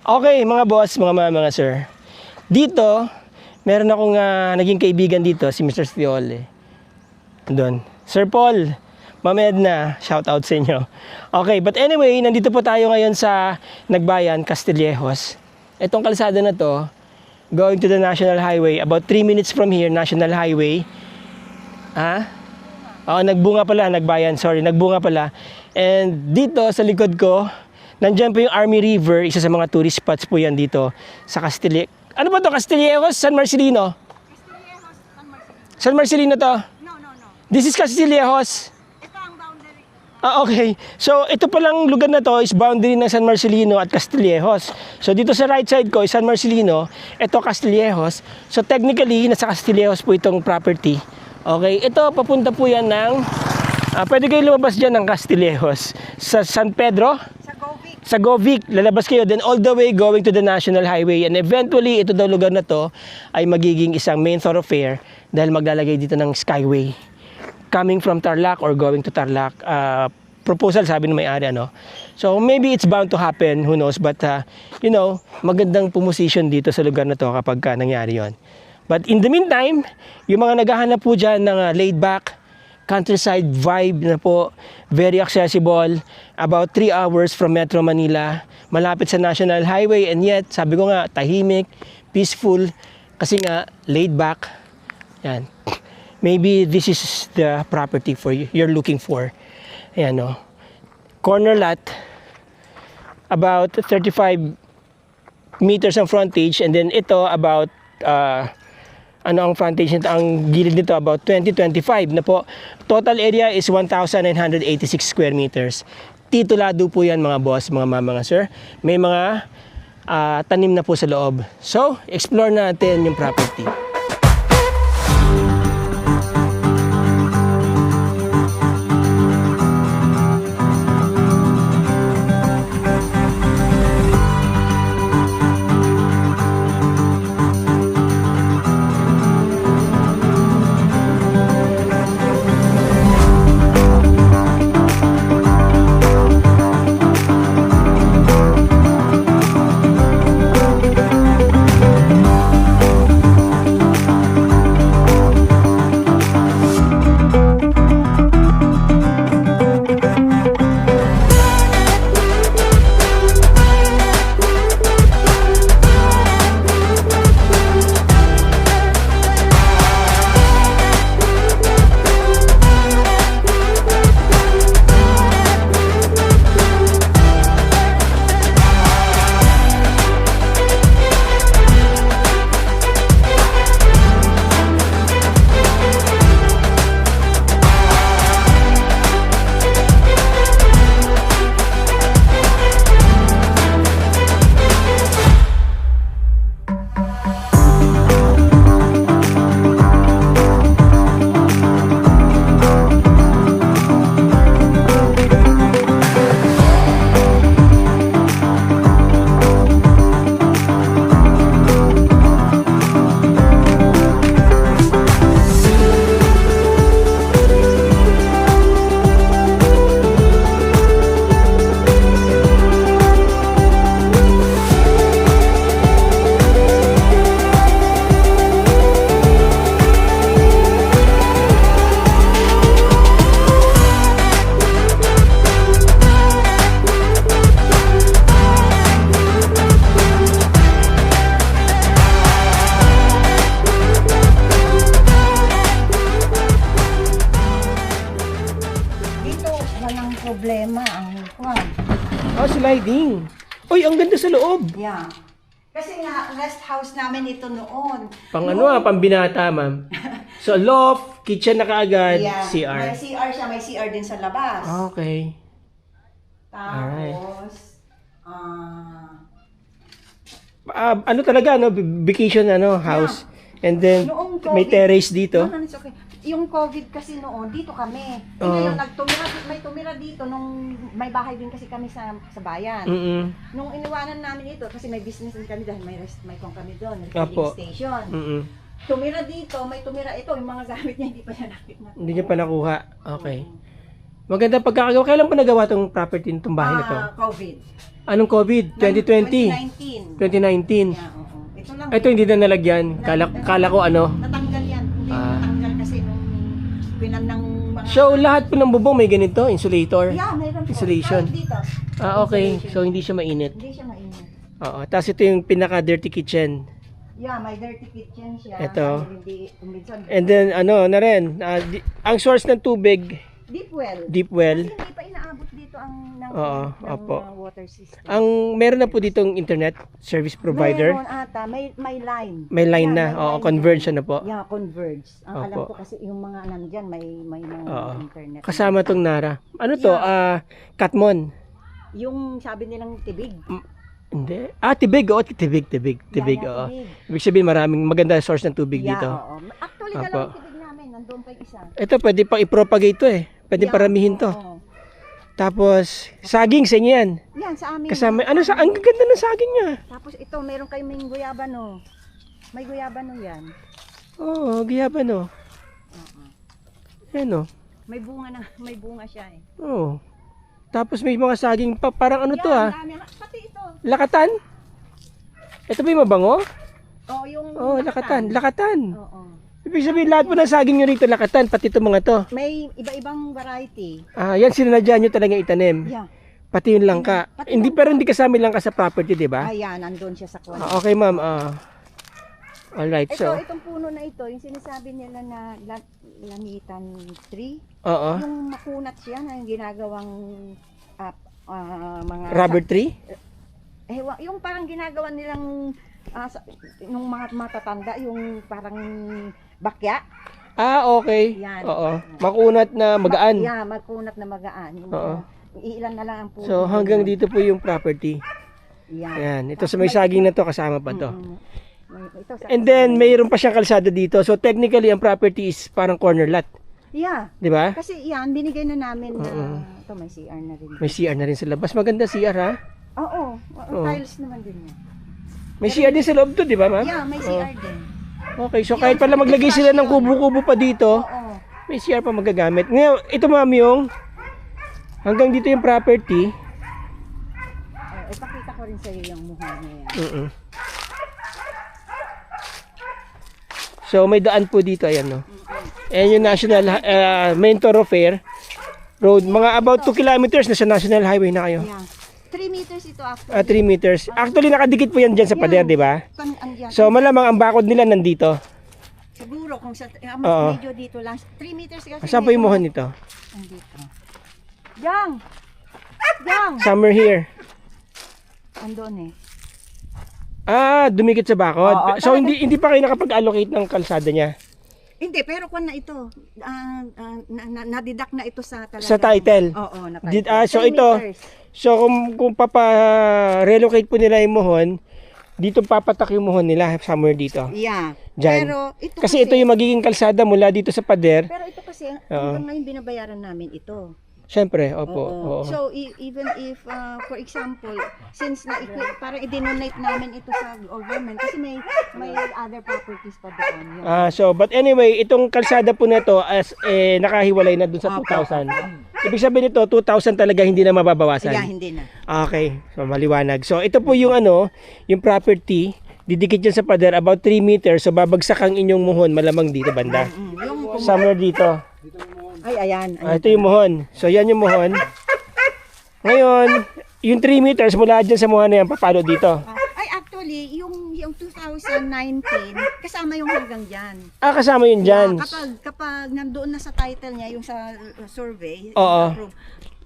Okay, mga boss, mga sir. Dito, meron akong naging kaibigan dito, si Mr. Stiole. Doon. Sir Paul, mamaya na, shout out sa inyo. Okay, but anyway, nandito po tayo ngayon sa Nagbayan, Castillejos. Itong kalsada na to, going to the National Highway, about 3 minutes from here, National Highway. Oo, nagbunga pala, Nagbayan, sorry, nagbunga pala. And dito, sa likod ko, nandiyan po yung Army River, isa sa mga tourist spots po yan dito sa Castillejos. Ano ba to? Castillejos? San Marcelino? Castillejos, San Marcelino. San Marcelino to? No. This is Castillejos. Ito ang boundary. Okay. So, ito palang lugar na to is boundary ng San Marcelino at Castillejos. So, dito sa right side ko is San Marcelino, ito Castillejos. So, technically, nasa Castillejos po itong property. Okay. Ito, papunta po yan ng, pwede kayo lumabas dyan ng Castillejos. Sa San Pedro? Sa Govic, lalabas kayo, then all the way going to the National Highway, and eventually ito daw lugar na to ay magiging isang main thoroughfare dahil maglalagay dito ng skyway coming from Tarlac or going to Tarlac. Proposal sabi ng may-ari, ano. So maybe it's bound to happen, who knows, but you know, magandang pumosisyon dito sa lugar na to kapag nangyari yon. But in the meantime, yung mga naghahanap po dyan ng laid back countryside vibe na po, very accessible, about 3 hours from Metro Manila, malapit sa National Highway, and yet, sabi ko nga, tahimik, peaceful, kasi nga, laid back. Yan. Maybe this is the property for you, you're looking for. Ayan, no. Corner lot, about 35 meters ang frontage, and then ito about ang frontage nito, ang gilid nito about 20-25 na po. Total area is 1,986 square meters. Titulado po yan mga boss, mga sir. May mga tanim na po sa loob. So, explore natin yung property. Problema ang kwan. Oh, sliding. Uy, ang ganda sa loob. Yeah. Kasi nga, rest house namin ito noon. Pang pang binata, ma'am. So, loft, kitchen na kaagad, Yeah. CR. May CR siya, may CR din sa labas. Okay. Tapos, Ano talaga, no? Vacation, house. And then, noong may COVID, terrace dito. No, it's okay. Yung COVID kasi noon, dito kami. Oo. Ngayon, may tumira dito nung may bahay din kasi kami sa bayan. Nung iniwanan namin ito, kasi may business din kami dahil may kong kami doon, Apo. refilling station. Tumira dito, may tumira ito, yung mga gamit niya hindi pa niya nakita. Hindi niya pa nakuha. Okay. Maganda pagkakagawa. Kailan pa nagawa tong property nitong bahay na to? COVID. Anong COVID? 2020? 2019. Yeah, oo. Ito lang. Ito hindi na nalagyan. Kala ko ano. Natanggal yan. Hindi natanggal kasi nung pinan ng mga... So, lahat po ng bubong may ganito, insulator. Yeah, mayroon po. Insulation. Kahit dito. Okay. So, hindi siya mainit. Hindi siya mainit. Oo. Tapos ito yung pinaka-dirty kitchen. Yeah, may dirty kitchen siya. Ito. Dahil hindi, minsan, And then, ano na rin, ang source ng tubig, deep well. deep well. Kasi hindi pa inaabot dito ang Oo, ng opo. water system. Meron na po ditong internet service provider. Meron ata, may line. May line Yeah, na. may Oo, line converge na po. Yeah, converge. Ang alam Opo. ko kasi yung mga nandyan, may mga Oo. internet. Kasama tong Nara. Ano to? Katmon. Yung sabi nilang tibig. Hindi. Tibig. Oo, tibig. Tibig. Yeah, Oo. tibig. Ibig sabihin maraming maganda source ng tubig Yeah, dito. oo. Actually, Opo. dalawang tibig namin. Nandun pa yung isa. Ito, pwede pang i-propagate to eh. Pwede Yeah, paramihin to. oo. Tapos, saging sa inyo yan. Yan, sa amin. Kasama, ang ganda ng saging niya. Tapos ito, meron kayong guyabano. May guyabano yan. Oo, giyabano. Oo. Yan o. May bunga siya eh. Oo. Tapos may mga saging pa, parang ano to Yan, ah. dami. Pati ito. Lakatan? Ito ba yung mabango? Oh, yung Oo, lakatan. Oo. Ibig sabihin lahat po ng saging nyo rito lakatan, pati itong mga to. May iba-ibang variety. Yan sinanadya nyo talaga itanim. Yeah. Pati yung langka. Pati Pero hindi kasama yung langka sa property, di ba? Ayan, nandun siya sa kwan. Okay ma'am. Alright, so. Itong puno na ito, yung sinasabi nila na lamitan tree, Oo. yung makunat siya na yung ginagawang mga... Rubber tree? yung parang ginagawa nilang nung mga matatanda, yung parang bakya. Okay. Yan. Oo. Makunat na magaan. Yeah, makunat na magaan. Oo. Iilan na lang ang puno. So hanggang dito po yung property. Yan. Yan. Ito sa may saging na to kasama pa to. Ito, And then mayroon pa siyang kalsada dito. So technically ang property is parang corner lot. Yeah. 'Di ba? Kasi yan, binigay na namin na ito, may CR na rin. May CR na rin sa labas. Maganda CR ha. Oo. Oo. Tiles naman din yan. May CR din sa loob to, 'di ba, ma'am? Yeah, may CR din. Okay, so kahit pala maglagay sila ng kubo-kubo pa dito, Oo. may CR pa magagamit. Ngayon, ito ma'am yung hanggang dito yung property. Ipakita ko rin sa iyo yung muha na yan. So may daan po dito, ayan no. Ayan yung national main thoroughfare road. Mga about 2 kilometers na sa national highway na kayo. Yeah. 3 meters ito actually. 3 meters. Actually nakadikit po yan dyan sa pader, di ba? Andyan. So malamang ang bakod nila nandito. Siguro kung sa Oo. medyo dito lang. 3 meters kasi. Saan po yung muhon nito? Andito. Yang! Yang! Summer here. Andun eh. Dumikit sa bakod. Oo, So hindi pa kayo nakapag-allocate ng kalsada niya? Hindi, pero kung na ito, nadidak na ito sa talaga. Sa title? Oo, na So 3 ito, meters. so kung papa-relocate po nila yung muhon, dito papatak yung muhon nila somewhere dito. Yeah. Dyan. Pero ito Kasi ito yung magiging kalsada mula dito sa pader. Pero ito kasi, hanggang ngayon binabayaran namin ito. Siyempre, opo. Oo. Oo. So, even if, for example, since parang i-donate namin ito sa government, kasi may other properties pa doon. Yun. But anyway, itong kalsada po na to as nakahiwalay na dun sa Opo. 2,000. Ibig sabihin nito, 2,000 talaga hindi na mababawasan. Yeah, hindi na. Okay, so maliwanag. So ito po yung yung property, didikit yan sa pader about 3 meters, so babagsak ang inyong muhon malamang dito banda. Yung, Somewhere dito. ay, ayan. Ito yung muhon. So yan yung muhon. Ngayon, yung 3 meters mula dyan sa muhon na yan, papalo dito. Ay, actually, yung 2019, kasama yung hanggang dyan. Kasama yun dyan. Kapag nandoon na sa title niya, yung sa survey, Oo. approve,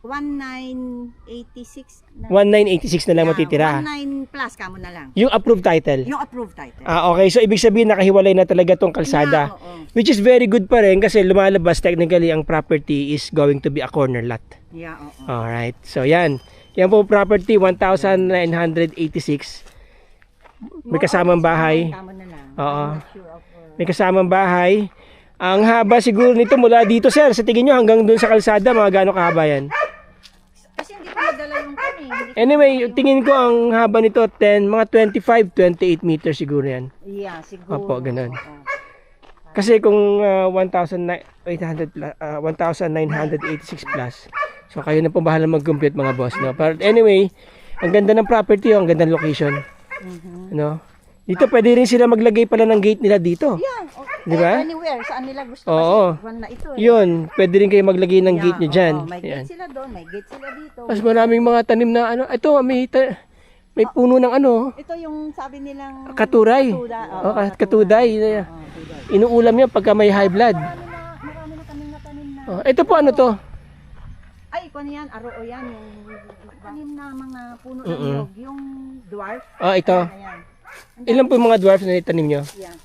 1986 na. 1986 na lang matitira. 19 plus kamo na lang. Yung approved title. Yung approved title. Okay. So, ibig sabihin, nakahiwalay na talaga tong kalsada. Yeah, oo. Which is very good pa rin kasi lumalabas technically ang property is going to be a corner lot. Yeah, oo. Alright. So, yan. Yan po property, 1,986. May kasamang bahay. Kamo na lang. Oo. I'm not sure of, May kasamang bahay. Ang haba siguro nito mula dito, sir. Sa tingin nyo, hanggang dun sa kalsada, mga gaano kahaba yan? kasi hindi ko nadala yung kani. Anyway, tingin ko ang haba nito, mga 25, 28 meters siguro yan. Yeah, siguro. Opo, ganun. Oo. Kasi kung 1,986 plus, so kayo na po bahala mag-compute mga boss. No? But anyway, ang ganda ng property, ang ganda ng location. Ano? Dito pwede rin sila maglagay pala ng gate nila dito. Yeah. Di ba? Anywhere, saan nila gusto Oo. kasi. One na ito eh. Yun, pwede rin kayo maglagay ng Yeah, gate nyo dyan. oo, may Ayan. gate sila doon, may gate sila dito. Mas maraming mga tanim na ano. Ito, may puno ng ano. Ito yung sabi nilang Katuray. Katuda, Oh, katuday. tuday. Inuulam yan pagka may high blood. Marami na kami natanim na. Oh, ito po ano to? Ay, ikaw yan, aroo yan. Yung tanim na mga puno ng niyog. Yung dwarf. Oh, ito. Ayan. Ilan po yung mga dwarfs na itanim nyo? Yan.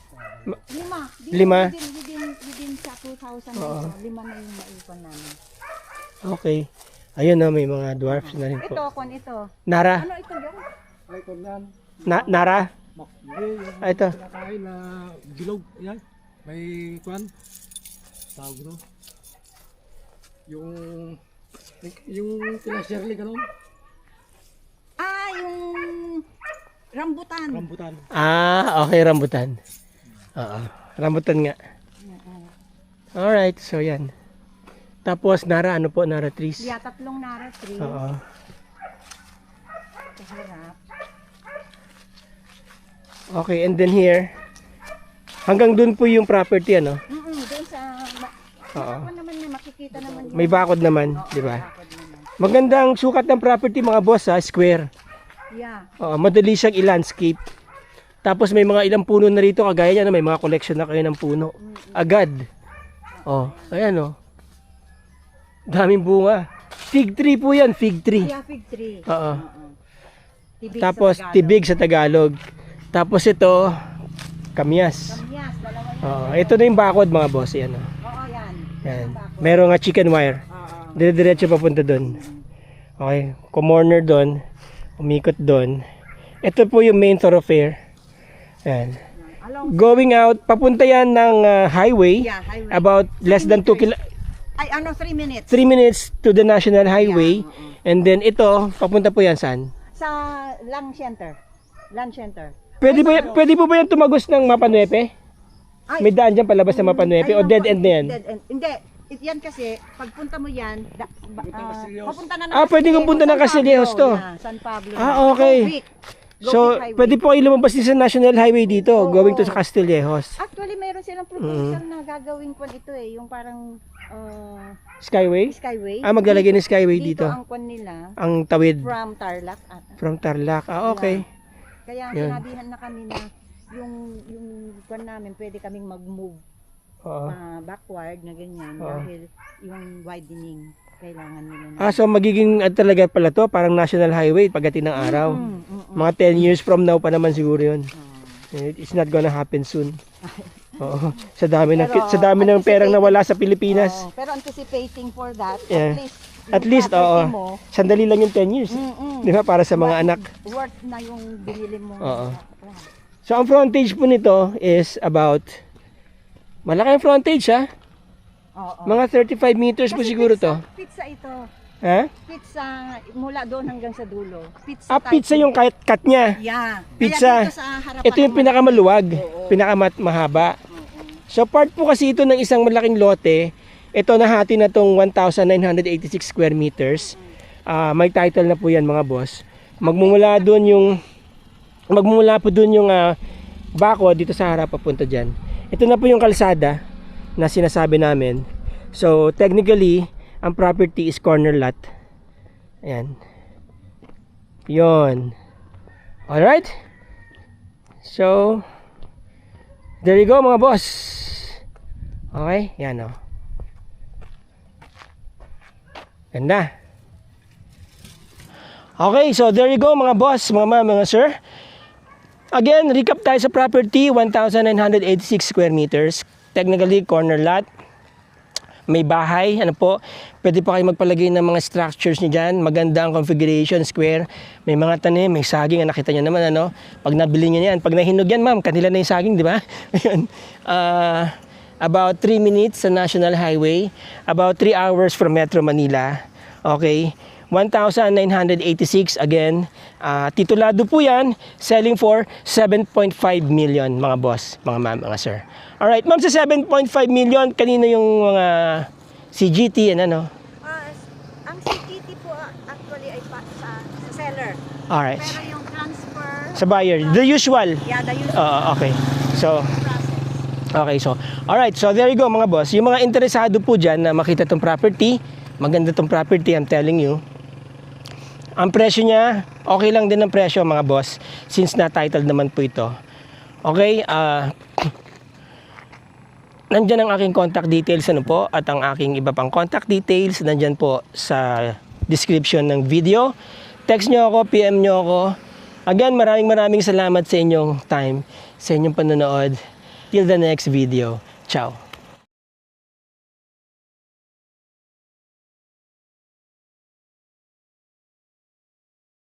Lima. Lima? Within sa 2,000 ito. Lima na yung maipon namin. Okay. Ayun na, may mga dwarfs na rin Ito, po. kung ito. Nara? Ano ito yan? Ay, ito yan. Nara? Hindi, yung Ah, ito. kinakain na bilog. Yan. May kwan. Tawag no. Yung kila Shirley, gano'n. Ah, yung rambutan. Rambutan. Ah, okay, rambutan. Oo, rambutan nga. Alright, so yan. Tapos Nara, ano po, Nara trees? Yeah, tatlong nara tree. Oo. Sa harap. Okay, and then here, hanggang dun po yung property, ano? Doon sa... Oo. Ano naman may makikita naman yun. May bakod naman, di ba? Bakod naman. Magandang sukat ng property, mga boss, ha? Square. Yeah. Oo, madali siyang i-landscape. Tapos may mga ilang puno na rito, kagaya niya, no? May mga collection na kayo ng puno. Agad. Oh, ayan, oh. Daming bunga. Fig tree po yan, fig tree. Yeah, fig tree. Oo. Tibig Tapos sa Tagalog. tibig sa Tagalog. Tapos ito, kamyas. Kamyas, dalawa yan. Oo, ito na yung bakod, mga boss. Yan, oh. Oo, yan. Yan. Meron nga chicken wire. Oo. Dire-diretso papunta doon. Okay, corner doon, umikot doon. Ito po yung main thoroughfare. Yan. Along, Going out, papunta yan ng highway. yeah, highway. About less than 2 Ay, 3 minutes. 3 minutes to the national highway. Yeah, oo. And then ito, papunta po yan saan? Sa Land Center. Land Center. Pwede po ba yan tumagos ng Mapanuepe? Ay, May daan dyan palabas ng Mapanuepe o dead end na yan? Dead end. Hindi. Yan kasi, pagpunta mo yan, papunta na ng Pwede kong punta ng Castillejos to. Yeah, San Pablo. Okay. Go Vic. Go So, Vic Highway. pwede po kayo lumabas din sa National Highway dito, Oo. going to sa Castillejos. Actually, mayroon silang proposal na gagawin kwan ito eh. Yung parang Skyway? Skyway. Maglalagay ng Skyway dito. Ang kwan nila, Ang tawid from Tarlac. from Tarlac. Okay. Kaya Yun. sinabihan na kami na yung kwan namin, pwede kaming mag-move Oo. backward na ganyan Oo. dahil yung widening kailangan nila na. So magiging talaga pala to, parang National Highway pagdating ng araw. Mga 10 years from now pa naman siguro yun. It's not gonna happen soon. Oo. Sa dami ng Pero, sa dami ng perang nawala sa Pilipinas. Oo, pero anticipating for that, Yeah. at least yung oo. property mo, Sandali lang yung 10 years. Di ba? Para sa mga anak. worth na yung binili mo. Oo. So ang frontage po nito is about, malaki ang frontage, ha? Oo. Mga 35 meters po siguro to. Pizza ito. Ha? Pizza mula doon hanggang sa dulo. Pizza Pizza yung cut niya. Yeah. Pizza. Kaya dito sa harapan Ito yung naman- pinakamaluwag, Oo. pinakamahaba. So part po kasi ito ng isang malaking lote. Ito nahati na tong 1,986 square meters. May title na po yan, mga boss. Magmumula po doon yung bako dito sa harap papunta diyan. Ito na po yung kalsada na sinasabi namin. So technically, ang property is corner lot. Ayan. Yon. Alright. So, there you go, mga boss. Okay, yan o. Ganda. Okay, so there you go, mga boss, mga ma'am, mga sir. Again, recap tayo sa property, 1,986 square meters. Technically, corner lot. May bahay, ano po, pwede pa kayo magpalagay ng mga structures niyo dyan. Maganda ang configuration, square. May mga tanim, may saging, nakita niyo naman, ano. Pag nabili niyo yan, pag nahinog yan, ma'am, kanila na yung saging, di ba? Ayun. About 3 minutes sa National Highway. About 3 hours from Metro Manila. Okay. 1,986 again. Titulado po yan, selling for 7.5 million, mga boss, mga ma'am, mga sir. Alright, ma'am, sa 7.5 million, kanino yung mga CGT and ano? Ang CGT po actually ay sa seller. Alright. Pero yung transfer Sa buyer. The usual. Yeah, the usual Okay. So, process. okay, so, alright, so there you go mga boss. Yung mga interesado po dyan na makita tong property, maganda tong property, I'm telling you. Ang presyo niya, okay lang din ang presyo mga boss, since na-titled naman po ito. Okay, nandyan ang aking contact details ano po, at ang aking iba pang contact details, nandyan po sa description ng video. Text nyo ako, PM nyo ako. Again, maraming salamat sa inyong time, sa inyong panonood. Till the next video. Ciao.